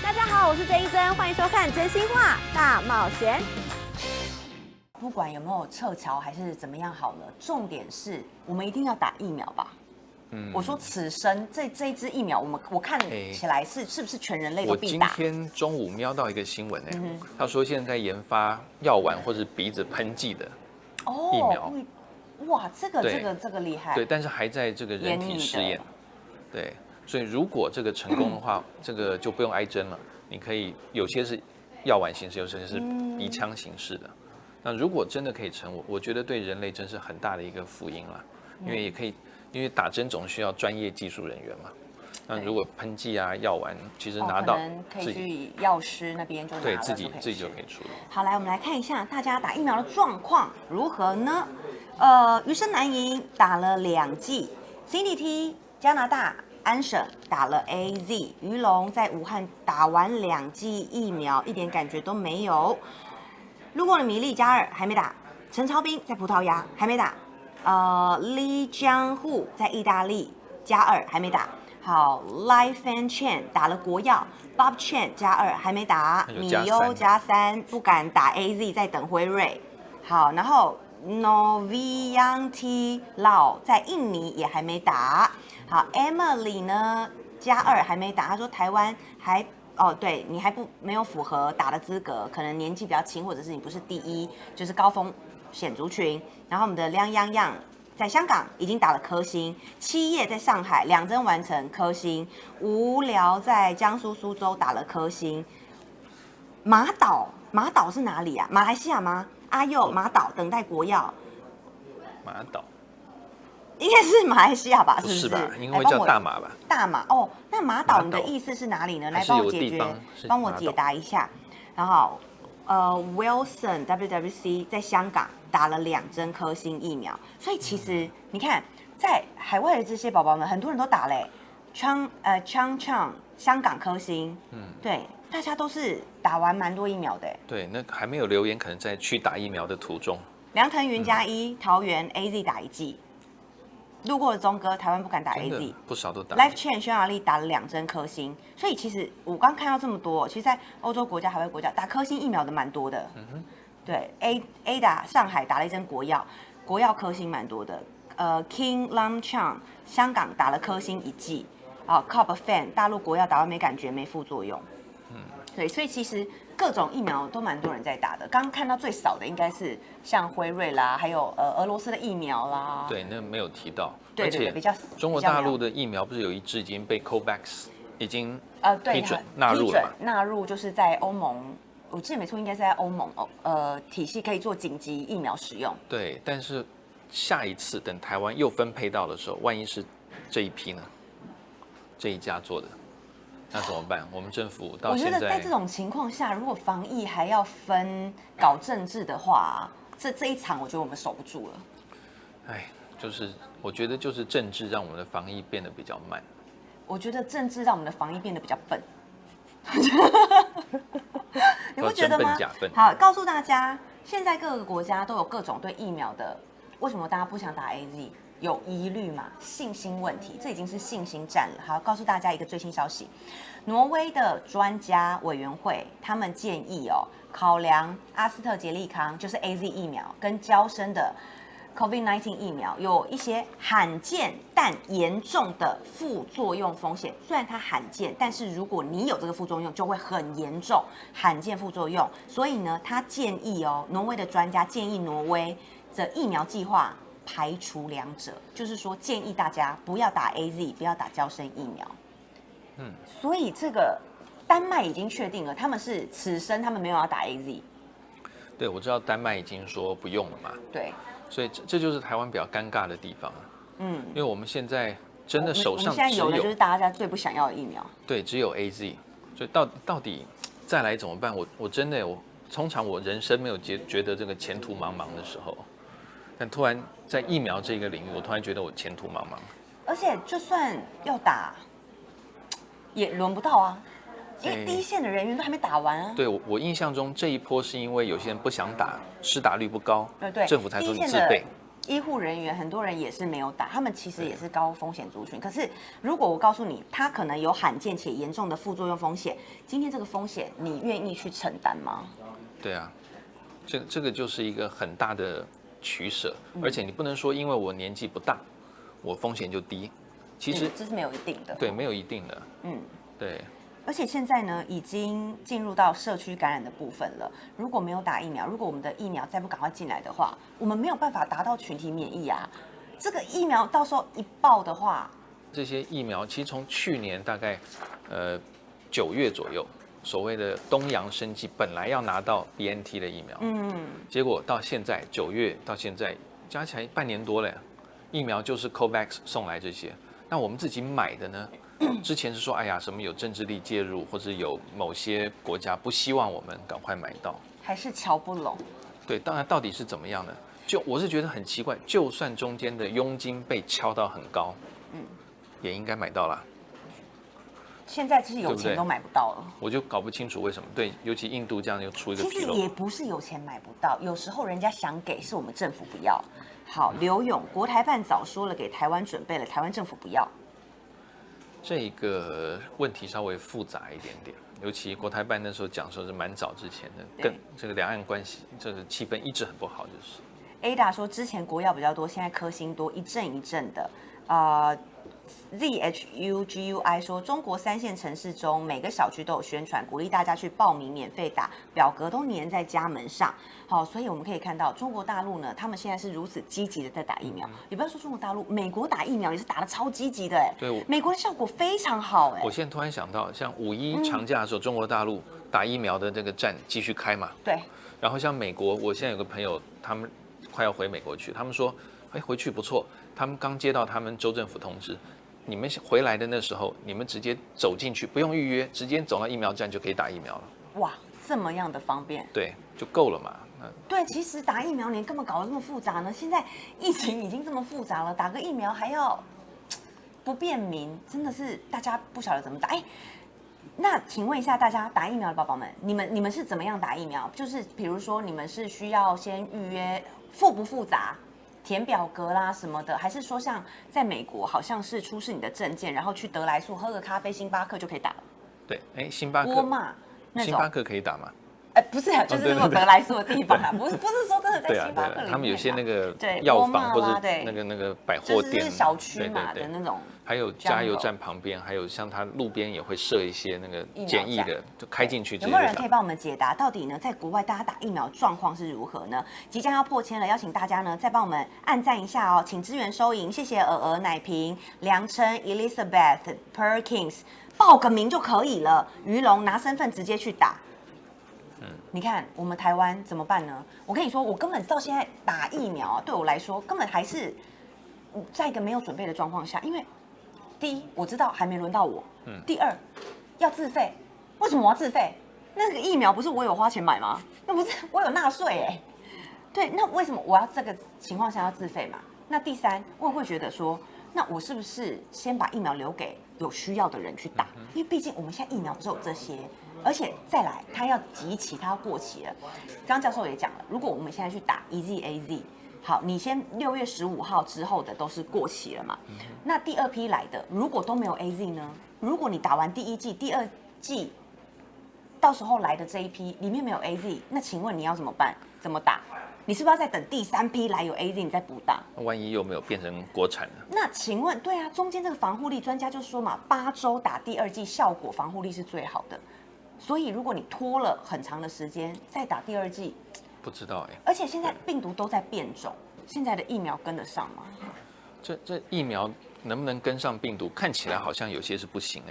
大家好，我是郑一珍，欢迎收看《真心话大冒险》。不管有没有撤侨还是怎么样好了，重点是我们一定要打疫苗吧。我说此生这一支疫苗，我看起来是不是全人类都必打？我今天中午瞄到一个新闻他说现在研发药丸或是鼻子喷剂的疫苗。哇，这个厉害。对，但是还在这个人体试验。对，所以如果这个成功的话，这个就不用挨针了。你可以有些是药丸形式，有些是鼻腔形式的。那如果真的可以成，我觉得对人类真是很大的一个福音了，因为也可以。因为打针总需要专业技术人员嘛，那如果喷剂啊、药丸，其实拿到可以去药师那边就拿了，对自己就可以处理。好，来我们来看一下大家打疫苗的状况如何呢？余生南营打了2剂 ，CDT 加拿大安省打了 AZ， 于龙在武汉打完2剂疫苗，一点感觉都没有。路过的米粒加2还没打，陈超斌在葡萄牙还没打。李江户在意大利加2还没打。好 ，Life and Chen 打了国药 ，Bob Chen 加2还没打，米优加3不敢打 AZ， 在等辉瑞。好，然后 Novianti Lau 在印尼也还没打。好 ，Emily 呢加2还没打，她说台湾还。对你还没有符合打的资格，可能年纪比较轻，或者是你不是第一，就是高风险族群。然后我们的梁洋洋在香港已经打了科兴，七叶在上海2针完成科兴，无聊在江苏苏州打了科兴。马岛是哪里啊？马来西亚吗？阿佑马岛等待国药。马岛应该是马来西亚吧？不是吧？应该会叫大马吧？大马哦，那马岛你的意思是哪里呢？来帮我解答一下。然后Wilson WWC 在香港打了2针科兴疫苗，所以其实你看，在海外的这些宝宝们，很多人都打嘞。Chang 香港科兴，对，大家都是打完蛮多疫苗的。对，那还没有留言，可能在去打疫苗的途中。梁腾云加1，桃园 AZ 打1剂。路过的钟哥，台湾不敢打 AZ， 不少都打。Life Chain 匈牙利打了2针科兴，所以其实我刚看到这么多，其实，在欧洲国家、海外国家打科兴疫苗的蛮多的。对 A 打上海打了1针国药科兴蛮多的。King Lam Chang 香港打了科兴1剂，Cobb Fan 大陆国药打完没感觉，没副作用。对，所以其实各种疫苗都蛮多人在打的。刚看到最少的应该是像辉瑞啦，还有俄罗斯的疫苗啦。对，那没有提到。对，比较中国大陆的疫苗不是有一支已经被 COVAX 已经批准纳入就是在欧盟，我记得没错，应该是在欧盟体系可以做紧急疫苗使用。对，但是下一次等台湾又分配到的时候，万一是这一批呢？这一家做的。那怎么办？我们政府到现在，我觉得在这种情况下，如果防疫还要搞政治的话，这一场我觉得我们守不住了。哎，我觉得就是政治让我们的防疫变得比较慢。我觉得政治让我们的防疫变得比较笨。你不觉得吗？好，告诉大家，现在各个国家都有各种对疫苗的，为什么大家不想打 AZ？有疑虑嘛？信心问题，这已经是信心战了。好，告诉大家一个最新消息，挪威的专家委员会他们建议考量阿斯特捷利康就是 AZ 疫苗跟嬌生的 COVID-19 疫苗有一些罕见但严重的副作用风险。虽然它罕见，但是如果你有这个副作用，就会很严重，罕见副作用。所以呢，他建议挪威的专家建议挪威的疫苗计划排除2者，就是说建议大家不要打 AZ， 不要打嬌生疫苗。所以这个丹麦已经确定了，他们是此生他们没有要打 AZ。对，我知道丹麦已经说不用了嘛。对，所以这就是台湾比较尴尬的地方。因为我们现在真的手上我们现在有的就是大家最不想要的疫苗。对，只有 AZ， 所以到底再来怎么办？我真的通常我人生没有觉得这个前途茫茫的时候。但突然在疫苗这个领域，我突然觉得我前途茫茫。而且就算要打，也轮不到啊，因为第一线的人员都还没打完啊。对，我印象中这一波是因为有些人不想打，施打率不高，对，政府才说你自备。医护人员很多人也是没有打，他们其实也是高风险族群。可是如果我告诉你，他可能有罕见且严重的副作用风险，今天这个风险你愿意去承担吗？对啊，这个就是一个很大的取舍，而且你不能说因为我年纪不大，我风险就低。其实这是没有一定的。对，没有一定的。对。而且现在呢，已经进入到社区感染的部分了。如果没有打疫苗，如果我们的疫苗再不赶快进来的话，我们没有办法达到群体免疫啊。这个疫苗到时候一爆的话，这些疫苗其实从去年大概9月左右，所谓的东洋生技本来要拿到 BNT 的疫苗，结果到现在9月到现在加起来半年多了，疫苗就是 COVAX 送来这些。那我们自己买的呢？之前是说，哎呀，什么有政治力介入，或者有某些国家不希望我们赶快买到，还是瞧不拢。对，当然到底是怎么样呢？我是觉得很奇怪，就算中间的佣金被敲到很高，也应该买到啦。现在其实有钱都买不到了，我就搞不清楚为什么。对，尤其印度这样又出一个纰漏。其实也不是有钱买不到，有时候人家想给，是我们政府不要。好，刘勇，国台办早说了给台湾准备了，台湾政府不要。这个问题稍微复杂一点点，尤其国台办那时候讲说是蛮早之前的，跟这个两岸关系这个气氛一直很不好，就是。Ada 说之前国药比较多，现在科兴多，一阵一阵的。ZHUGUI 说，中国3线城市中每个小区都有宣传，鼓励大家去报名免费打，表格都粘在家门上。好，所以我们可以看到中国大陆呢，他们现在是如此积极的在打疫苗。也不要说中国大陆，美国打疫苗也是打得超积极的对，美国的效果非常好我现在突然想到，像5·1长假的时候，中国大陆打疫苗的这个站继续开嘛。对。然后像美国，我现在有个朋友，他们快要回美国去，他们说，回去不错。他们刚接到他们州政府通知，你们回来的那时候，你们直接走进去，不用预约，直接走到疫苗站就可以打疫苗了。哇，这么样的方便，对，就够了嘛。对，其实打疫苗你干嘛搞得这么复杂呢？现在疫情已经这么复杂了，打个疫苗还要不便民，真的是大家不晓得怎么打。那请问一下大家，打疫苗的宝宝们，你们是怎么样打疫苗？就是比如说你们是需要先预约，复不复杂？填表格啦什么的，还是说像在美国，好像是出示你的证件，然后去得来速喝个咖啡，星巴克就可以打了。对，星巴克。沃尔玛那种。星巴克可以打吗？不是，就是那种得来速的地方啊，不是说真的在星巴克里面。他们有些那个对药房或者那个百货店，就是小区嘛的那种。还有加油站旁边，还有像它路边也会设一些那个简易的，就开进去。有没有人可以帮我们解答，到底呢在国外大家打疫苗状况是如何呢？即将要破千了，邀请大家呢再帮我们按赞一下哦，请支援收银，谢谢奶瓶、梁琛、Elizabeth、Perkins， 报个名就可以了。于龙拿身份直接去打。你看我们台湾怎么办呢？我跟你说，我根本到现在打疫苗对我来说根本还是在一个没有准备的状况下，因为第一我知道还没轮到我，第二要自费，为什么我要自费？那个疫苗不是我有花钱买吗？那不是我有纳税对，那为什么我要这个情况下要自费嘛？那第三，我也会觉得说，那我是不是先把疫苗留给有需要的人去打？因为毕竟我们现在疫苗只有这些。而且再来，它要集齐，它要过期了。刚刚教授也讲了，如果我们现在去打 EZAZ， 好，你先6月15号之后的都是过期了嘛？那第二批来的，如果都没有 AZ 呢？如果你打完第1剂、第2剂，到时候来的这一批里面没有 AZ， 那请问你要怎么办？怎么打？你是不是要再等第3批来有 AZ 你再补打？万一又没有变成国产呢？那请问，对啊，中间这个防护力专家就说嘛，8周打第2剂效果防护力是最好的。所以，如果你拖了很长的时间再打第2剂，不知道而且现在病毒都在变种，现在的疫苗跟得上吗？这疫苗能不能跟上病毒？看起来好像有些是不行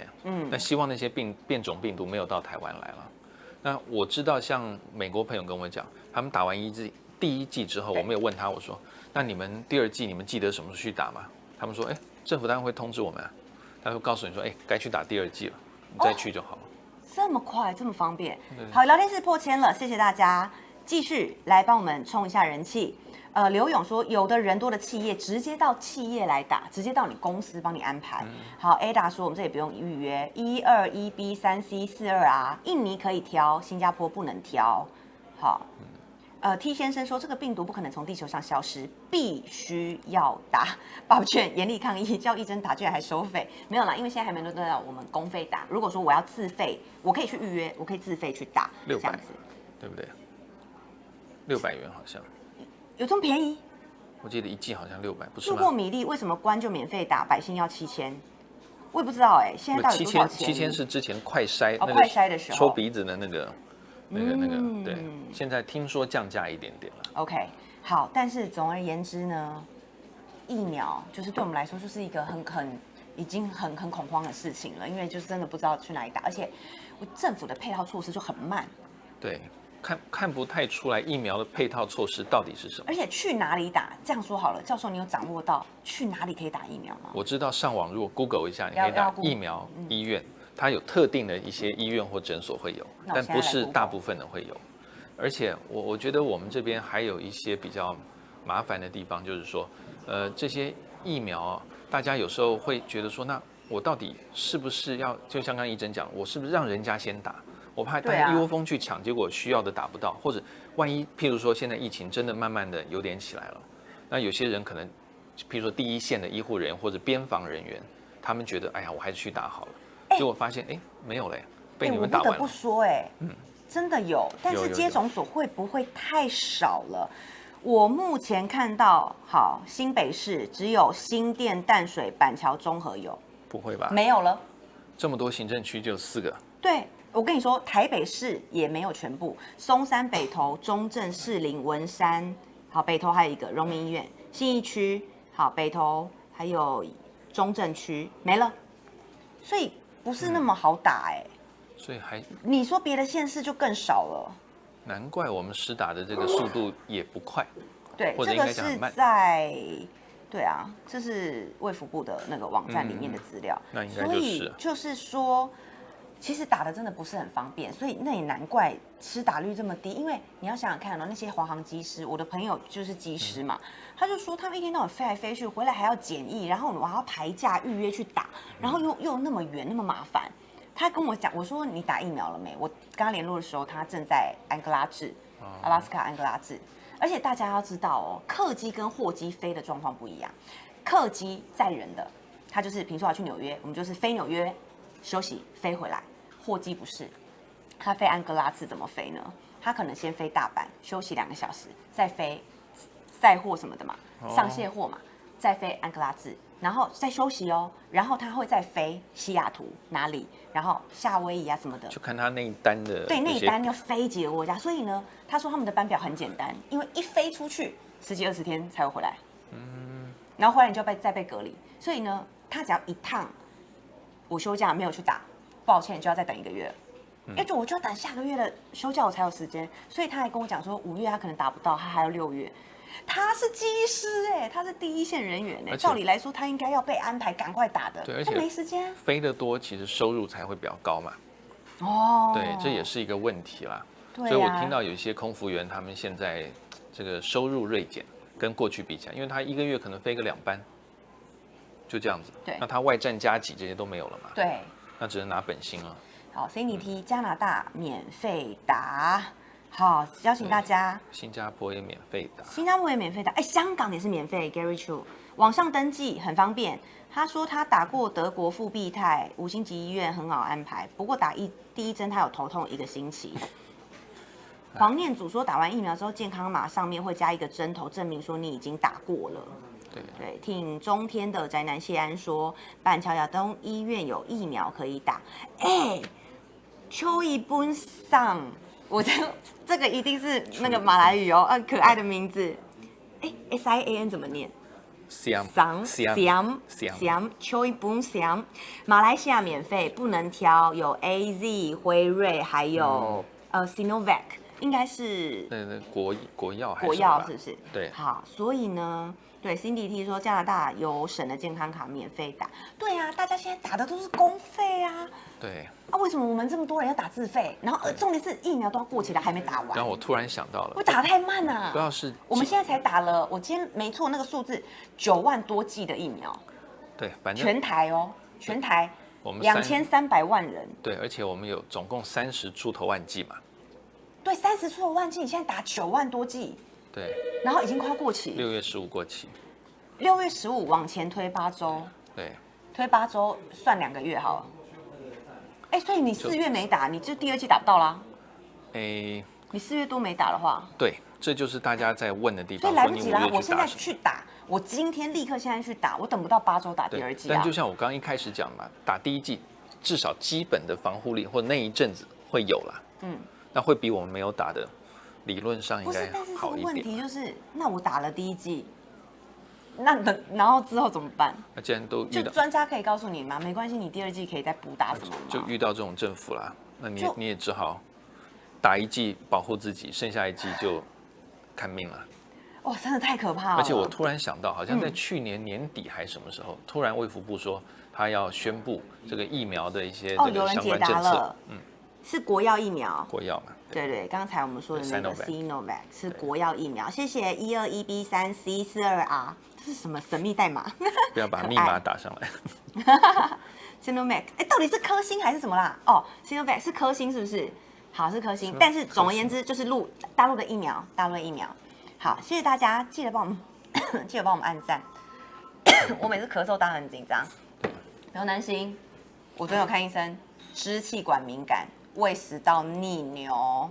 但希望那些变种病毒没有到台湾来了。那我知道，像美国朋友跟我讲，他们打完第1剂之后，我没有问他，我说，那你们第2剂你们记得什么时候去打吗？他们说，政府单位会通知我们他会告诉你说，该去打第2剂了，你再去就好了。这么快，这么方便。好，聊天室破千了，谢谢大家，继续来帮我们冲一下人气。刘勇说，有的人多的企业直接到企业来打，直接到你公司帮你安排。好 ，Ada 说我们这里不用预约，121B3C42R，印尼可以挑，新加坡不能挑。好 T 先生说这个病毒不可能从地球上消失，必须要打。抱歉，严厉抗议，叫义诊打居然还收费，没有啦，因为现在还没轮到我们公费打。如果说我要自费，我可以去预约，我可以自费去打，这样子，对不对？600元好像，有这么便宜？我记得一剂好像600，不是吗？路过米粒为什么关就免费打，百姓要7000？我也不知道哎，现在到底多少钱？7000是之前快筛，快筛的时候戳鼻子的那个，对。现在听说降价一点点了。OK， 好，但是总而言之呢，疫苗就是对我们来说就是一个已经很恐慌的事情了，因为就是真的不知道去哪里打，而且政府的配套措施就很慢。对。看不太出来疫苗的配套措施到底是什么，而且去哪里打？这样说好了，教授，你有掌握到去哪里可以打疫苗吗？我知道上网如果 Google 一下，你可以打疫苗医院，它有特定的一些医院或诊所会有，但不是大部分的会有。而且我觉得我们这边还有一些比较麻烦的地方，就是说，这些疫苗大家有时候会觉得说，那我到底是不是要，就像刚刚怡珍讲，我是不是让人家先打？我怕大家一窝蜂去抢，结果需要的打不到，或者万一譬如说现在疫情真的慢慢的有点起来了，那有些人可能，譬如说第一线的医护人员或者边防人员，他们觉得哎呀我还是去打好了，结果发现没有嘞，被你们打完了。我不得不说真的有，但是接种所会不会太少了？我目前看到，好，新北市只有新店、淡水、板桥、中和有，不会吧？没有了，这么多行政区就有4个。对。我跟你说，台北市也没有全部，松山、北投、中正、士林、文山，好，北投还有一个荣民医院，信义区，好，北投还有中正区没了，所以不是那么好打所以你说别的县市就更少了，难怪我们施打的这个速度也不快，对，或者应该讲很慢。对啊，这是卫福部的那个网站里面的资料，那应该就是，所以就是说。其实打的真的不是很方便，所以那也难怪施打率这么低。因为你要想想看那些华航机师，我的朋友就是机师嘛，他就说他们一天到晚飞来飞去，回来还要检疫，然后我还要排假预约去打，然后又那么远那么麻烦。他跟我讲，我说你打疫苗了没？我跟他联络的时候，他正在安哥拉治，阿拉斯加安哥拉治。而且大家要知道客机跟货机飞的状况不一样。客机载人的，他就是比如说要去纽约，我们就是飞纽约休息飞回来。货机不是，他飞安哥拉治怎么飞呢？他可能先飞大阪休息2个小时，再飞载货什么的嘛，上卸货嘛，再飞安哥拉治，然后再休息然后他会再飞西雅图哪里，然后夏威夷什么的，就看他那一单的，对，那一单要飞几个国家，所以呢，他说他们的班表很简单，因为一飞出去10几20天才会回来，然后回来你就再被隔离，所以呢，他只要一趟我休假没有去打。抱歉，就要再等1个月了。我就要等下个月的休假我才有时间，所以他还跟我讲说5月他可能打不到，他还要6月。他是机师他是第一线人员照理来说他应该要被安排赶快打的，对，而且没时间。飞得多，其实收入才会比较高嘛。对，这也是一个问题啦。所以我听到有一些空服员他们现在这个收入锐减，跟过去比起来，因为他1个月可能飞个2班，就这样子。对，那他外站加急这些都没有了嘛。对。那只能拿本薪了。好 ，Cindy T， 加拿大免费打，好，邀请大家。新加坡也免费打。新加坡也免费打，香港也是免费。Gary Chu， 网上登记很方便。他说他打过德国复必泰5星级医院，很好安排。不过第一针他有头痛1个星期。黄念祖说打完疫苗之后，健康码上面会加一个针头，证明说你已经打过了。对，挺中天的宅男谢安说，板桥亚东医院有疫苗可以打。邱一本上，我这个一定是那个马来语可爱的名字。SIAN 怎么念？Siam，邱一本Siam，马来西亚免费，不能挑，有 AZ、辉瑞，还有Sinovac， 应该是国药国药是不是？对，好，所以呢。对 ，Cindy T 说加拿大有省的健康卡免费打。对啊，大家现在打的都是公费啊。对。为什么我们这么多人要打自费？然后重点是疫苗都要过期了，还没打完。然后我突然想到了，我打太慢了。不要是，我们现在才打了，我今天没错那个数字9万多剂的疫苗。对，反正全台全台我们2300万人。对，而且我们有总共30出头万剂嘛。对，30出头万剂，你现在打9万多剂，对，然后已经快过期。6月15过期。6月15往前推8周，对，推8周算2个月好了。哎，所以你4月没打，你就第2剂打不到啦。哎，你4月多没打的话，对，这就是大家在问的地方。所以来不及啦。我现在什么去打，我今天立刻现在去打，我等不到8周打第2剂啊。但就像我刚刚一开始讲嘛，打第1剂至少基本的防护力或那一阵子会有啦。那会比我们没有打的理论上应该但是这好一点。个问题就是，那我打了第1剂，那然后之后怎么办？那既然都遇就到，专家可以告诉你吗？没关系，你第2剂可以再补打什么吗？就遇到这种政府啦，那你也只好打1剂保护自己，剩下1剂就看命了。哇，真的太可怕了！而且我突然想到，好像在去年年底还什么时候，突然卫福部说他要宣布这个疫苗的一些这个相关政策。是国药疫苗。国药嘛。对，刚才我们说的那个 Sinovac 是国药疫苗。谢谢121B3C42R， 这是什么神秘代码？不要把密码打上来。Sinovac， 到底是颗星还是什么啦？哦 ，Sinovac 是颗星是不是？好，是颗星。但是总而言之，就是大陆的疫苗，好，谢谢大家，记得帮我们按赞。我每次咳嗽当然很紧张，不用担心。我昨天有看医生，支气管敏感，胃食道逆流。